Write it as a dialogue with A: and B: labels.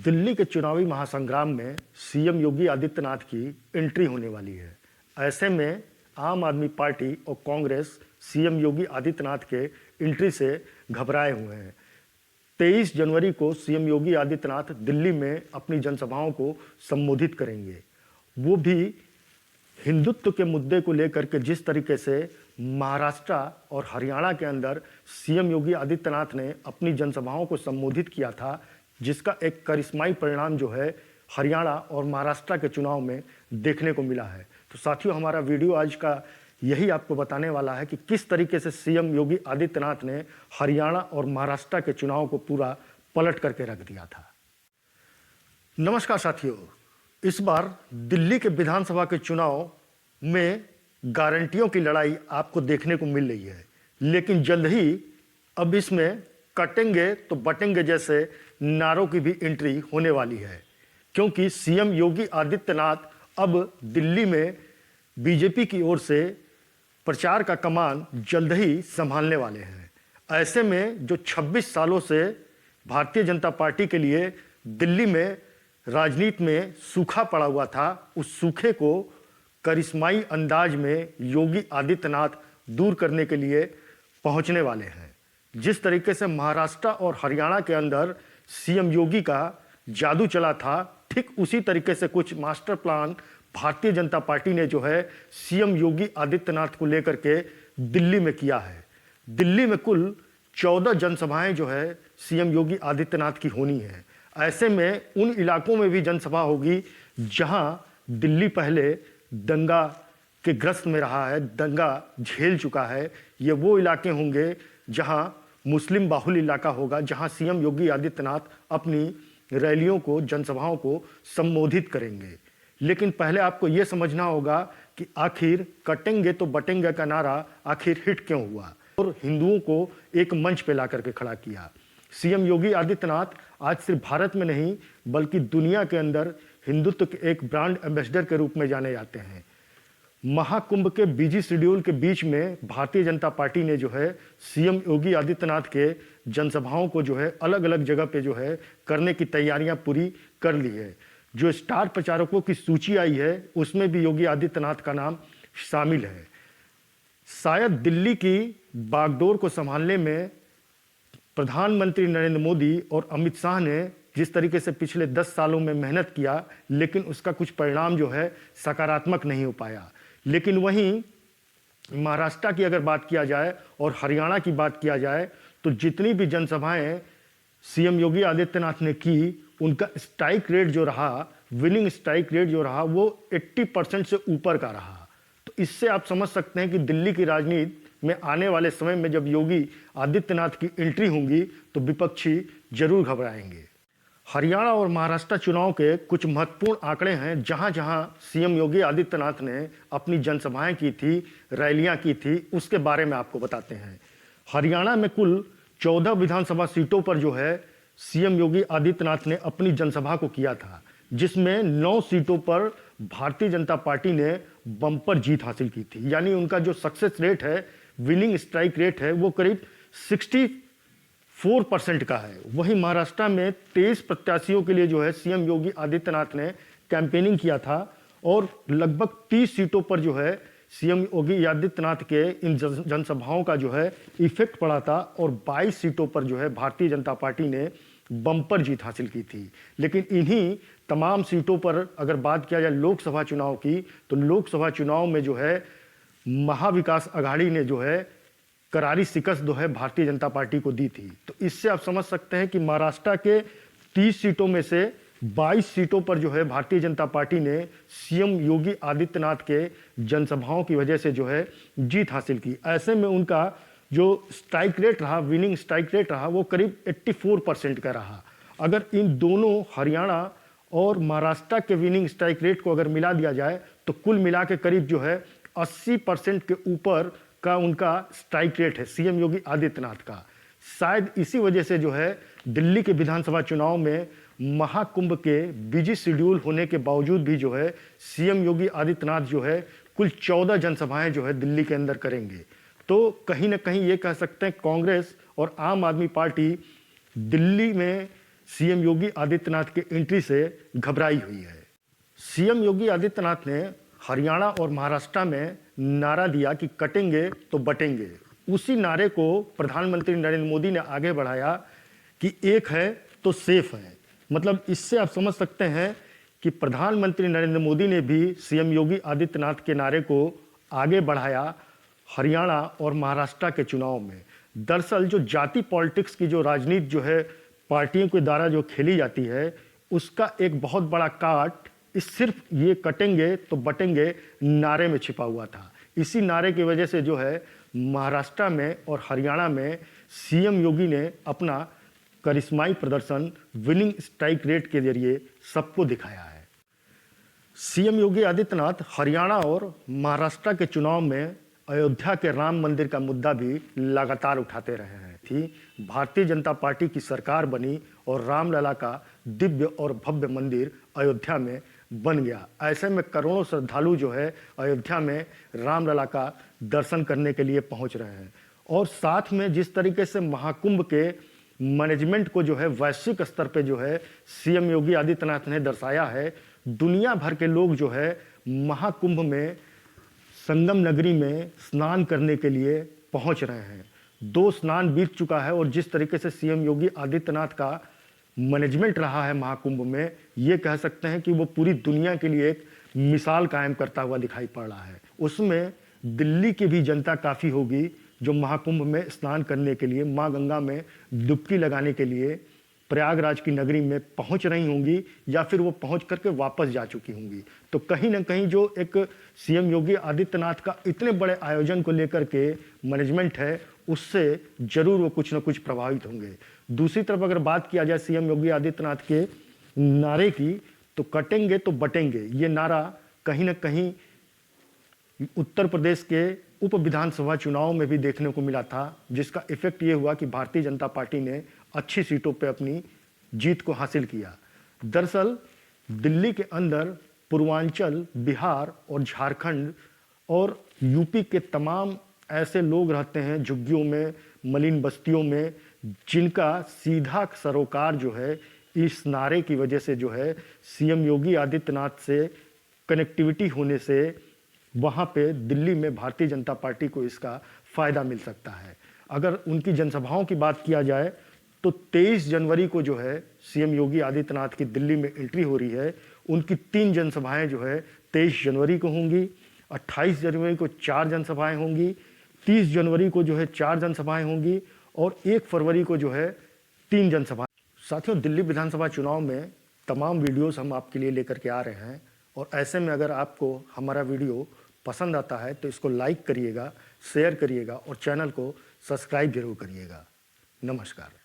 A: दिल्ली के चुनावी महासंग्राम में सीएम योगी आदित्यनाथ की एंट्री होने वाली है। ऐसे में आम आदमी पार्टी और कांग्रेस सीएम योगी आदित्यनाथ के एंट्री से घबराए हुए हैं। 23 जनवरी को सीएम योगी आदित्यनाथ दिल्ली में अपनी जनसभाओं को संबोधित करेंगे। वो भी हिंदुत्व के मुद्दे को लेकर के जिस तरीके से महाराष्ट्र और हरियाणा के अंदर सीएम योगी आदित्यनाथ ने अपनी जनसभाओं को संबोधित किया था, जिसका एक करिश्माई परिणाम जो है हरियाणा और महाराष्ट्र के चुनाव में देखने को मिला है। तो साथियों, हमारा वीडियो आज का यही आपको बताने वाला है कि किस तरीके से सीएम योगी आदित्यनाथ ने हरियाणा और महाराष्ट्र के चुनाव को पूरा पलट करके रख दिया था। नमस्कार साथियों, इस बार दिल्ली के विधानसभा के चुनाव में गारंटियों की लड़ाई आपको देखने को मिल रही है, लेकिन जल्द ही अब इसमें कटेंगे तो बटेंगे जैसे नारों की भी एंट्री होने वाली है, क्योंकि सीएम योगी आदित्यनाथ अब दिल्ली में बीजेपी की ओर से प्रचार का कमान जल्द ही संभालने वाले हैं। ऐसे में जो 26 सालों से भारतीय जनता पार्टी के लिए दिल्ली में राजनीति में सूखा पड़ा हुआ था, उस सूखे को करिश्माई अंदाज में योगी आदित्यनाथ दूर करने के लिए पहुंचने वाले हैं। जिस तरीके से महाराष्ट्र और हरियाणा के अंदर सीएम योगी का जादू चला था, ठीक उसी तरीके से कुछ master plan Bharatiya Janata party ने जो है सीएम योगी आदित्यनाथ को लेकर के दिल्ली में किया है। दिल्ली में कुल 14 जनसभाएं जो है सीएम योगी आदित्यनाथ की होनी है। ऐसे में उन इलाकों में भी जनसभा होगी जहां दिल्ली पहले दंगा के ग्रस्त में रहा है, दंगा झेल चुका है। ये वो इलाके होंगे जहां मुस्लिम बाहुल इलाका होगा, जहां सीएम योगी आदित्यनाथ अपनी रैलियों को, जनसभाओं को संबोधित करेंगे। लेकिन पहले आपको यह समझना होगा कि आखिर कटेंगे तो बटेंगे का नारा आखिर हिट क्यों हुआ और हिंदुओं को एक मंच पे ला करके खड़ा किया। सीएम योगी आदित्यनाथ आज सिर्फ भारत में नहीं बल्कि दुनिया के अंदर हिंदुत्व के एक ब्रांड एम्बेसडर के रूप में जाने जाते हैं। महाकुंभ के बिजी शेड्यूल के बीच में भारतीय जनता पार्टी ने जो है सीएम योगी आदित्यनाथ के जनसभाओं को जो है अलग अलग जगह पे जो है करने की तैयारियां पूरी कर ली है। जो स्टार प्रचारकों की सूची आई है उसमें भी योगी आदित्यनाथ का नाम शामिल है। शायद दिल्ली की बागडोर को संभालने में प्रधानमंत्री नरेंद्र मोदी और अमित शाह ने जिस तरीके से पिछले 10 सालों में मेहनत किया, लेकिन उसका कुछ परिणाम जो है सकारात्मक नहीं हो पाया। लेकिन वहीं महाराष्ट्र की अगर बात किया जाए और हरियाणा की बात किया जाए तो जितनी भी जनसभाएं सीएम योगी आदित्यनाथ ने की, उनका स्ट्राइक रेट जो रहा, विनिंग स्ट्राइक रेट जो रहा, वो 80% से ऊपर का रहा। तो इससे आप समझ सकते हैं कि दिल्ली की राजनीति में आने वाले समय में जब योगी आदित्यनाथ की एंट्री होंगी तो विपक्षी जरूर घबराएंगे। हरियाणा और महाराष्ट्र चुनाव के कुछ महत्वपूर्ण आंकड़े हैं जहां जहां सीएम योगी आदित्यनाथ ने अपनी जनसभाएं की थी, रैलियां की थी, उसके बारे में आपको बताते हैं। हरियाणा में कुल 14 विधानसभा सीटों पर जो है सीएम योगी आदित्यनाथ ने अपनी जनसभा को किया था, जिसमें 9 सीटों पर भारतीय जनता पार्टी ने बम्पर जीत हासिल की थी। यानी उनका जो सक्सेस रेट है, विनिंग स्ट्राइक रेट है, वो करीब 64% का है। वहीं महाराष्ट्र में 23 प्रत्याशियों के लिए जो है सीएम योगी आदित्यनाथ ने कैंपेनिंग किया था और लगभग 30 सीटों पर जो है सीएम योगी आदित्यनाथ के इन जनसभाओं का जो है इफेक्ट पड़ा था और 22 सीटों पर जो है भारतीय जनता पार्टी ने बम्पर जीत हासिल की थी। लेकिन इन्हीं तमाम सीटों पर अगर बात किया जाए लोकसभा चुनाव की, तो लोकसभा चुनाव में जो है महाविकास अघाड़ी ने जो है करारी शिकस्त जो है भारतीय जनता पार्टी को दी थी। तो इससे आप समझ सकते हैं कि महाराष्ट्र के 30 सीटों में से 22 सीटों पर जो है भारतीय जनता पार्टी ने सीएम योगी आदित्यनाथ के जनसभाओं की वजह से जो है जीत हासिल की। ऐसे में उनका जो स्ट्राइक रेट रहा, विनिंग स्ट्राइक रेट रहा, वो करीब 84% का रहा। अगर इन दोनों हरियाणा और महाराष्ट्र के विनिंग स्ट्राइक रेट को अगर मिला दिया जाए तो कुल मिला के करीब जो है 80% के ऊपर का उनका स्ट्राइक रेट है सीएम योगी आदित्यनाथ का। शायद इसी वजह से जो है दिल्ली के विधानसभा चुनाव में महाकुंभ के बिजी शेड्यूल होने के बावजूद भी जो है सीएम योगी आदित्यनाथ जो है कुल 14 जनसभाएं जो है दिल्ली के अंदर करेंगे। तो कहीं ना कहीं ये कह सकते हैं कांग्रेस और आम आदमी पार्टी दिल्ली में सीएम योगी आदित्यनाथ के एंट्री से घबराई हुई है। सीएम योगी आदित्यनाथ ने हरियाणा और महाराष्ट्र में नारा दिया कि कटेंगे तो बटेंगे। उसी नारे को प्रधानमंत्री नरेंद्र मोदी ने आगे बढ़ाया कि एक है तो सेफ है। मतलब इससे आप समझ सकते हैं कि प्रधानमंत्री नरेंद्र मोदी ने भी सीएम योगी आदित्यनाथ के नारे को आगे बढ़ाया हरियाणा और महाराष्ट्र के चुनाव में। दरअसल जो जाति पॉलिटिक्स की जो राजनीति जो है पार्टियों के द्वारा जो खेली जाती है, उसका एक बहुत बड़ा काट इस सिर्फ ये कटेंगे तो बटेंगे नारे में छिपा हुआ था। इसी नारे की वजह से जो है महाराष्ट्र में और हरियाणा में सीएम योगी ने अपना करिश्माई प्रदर्शन विनिंग स्ट्राइक रेट के जरिए सबको दिखाया है। सीएम योगी आदित्यनाथ हरियाणा और महाराष्ट्र के चुनाव में अयोध्या के राम मंदिर का मुद्दा भी लगातार उठाते रहे हैं। थी भारतीय जनता पार्टी की सरकार बनी और रामलला का दिव्य और भव्य मंदिर अयोध्या में बन गया। ऐसे में करोड़ों श्रद्धालु जो है अयोध्या में रामलला का दर्शन करने के लिए पहुंच रहे हैं। और साथ में जिस तरीके से महाकुंभ के मैनेजमेंट को जो है वैश्विक स्तर पे जो है सीएम योगी आदित्यनाथ ने दर्शाया है, दुनिया भर के लोग जो है महाकुंभ में संगम नगरी में स्नान करने के लिए पहुंच रहे हैं। 2 स्नान बीत चुका है और जिस तरीके से सीएम योगी आदित्यनाथ का मैनेजमेंट रहा है महाकुंभ में, ये कह सकते हैं कि वो पूरी दुनिया के लिए एक मिसाल कायम करता हुआ दिखाई पड़ रहा है। उसमें दिल्ली की भी जनता काफ़ी होगी जो महाकुंभ में स्नान करने के लिए, माँ गंगा में डुबकी लगाने के लिए प्रयागराज की नगरी में पहुंच रही होंगी या फिर वो पहुंच करके वापस जा चुकी होंगी। तो कहीं ना कहीं जो एक सीएम योगी आदित्यनाथ का इतने बड़े आयोजन को लेकर के मैनेजमेंट है, उससे जरूर वो कुछ ना कुछ प्रभावित होंगे। दूसरी तरफ अगर बात किया जाए सीएम योगी आदित्यनाथ के नारे की, तो कटेंगे तो बटेंगे ये नारा कहीं ना कहीं उत्तर प्रदेश के उप विधानसभा चुनाव में भी देखने को मिला था, जिसका इफेक्ट ये हुआ कि भारतीय जनता पार्टी ने अच्छी सीटों पे अपनी जीत को हासिल किया। दरअसल दिल्ली के अंदर पूर्वांचल, बिहार और झारखंड और यूपी के तमाम ऐसे लोग रहते हैं झुग्गियों में, मलिन बस्तियों में, जिनका सीधा सरोकार जो है इस नारे की वजह से जो है सीएम योगी आदित्यनाथ से कनेक्टिविटी होने से वहाँ पे दिल्ली में भारतीय जनता पार्टी को इसका फ़ायदा मिल सकता है। अगर उनकी जनसभाओं की बात किया जाए तो 23 जनवरी को जो है सीएम योगी आदित्यनाथ की दिल्ली में एंट्री हो रही है। उनकी 3 जनसभाएं जो है 23 जनवरी को होंगी, 28 जनवरी को 4 जनसभाएं होंगी, 30 जनवरी को जो है 4 जनसभाएं होंगी और 1 फरवरी को जो है 3 जनसभाएं। साथियों, दिल्ली विधानसभा चुनाव में तमाम वीडियोस हम आपके लिए लेकर के आ रहे हैं और ऐसे में अगर आपको हमारा वीडियो पसंद आता है तो इसको लाइक करिएगा, शेयर करिएगा और चैनल को सब्सक्राइब जरूर करिएगा। नमस्कार।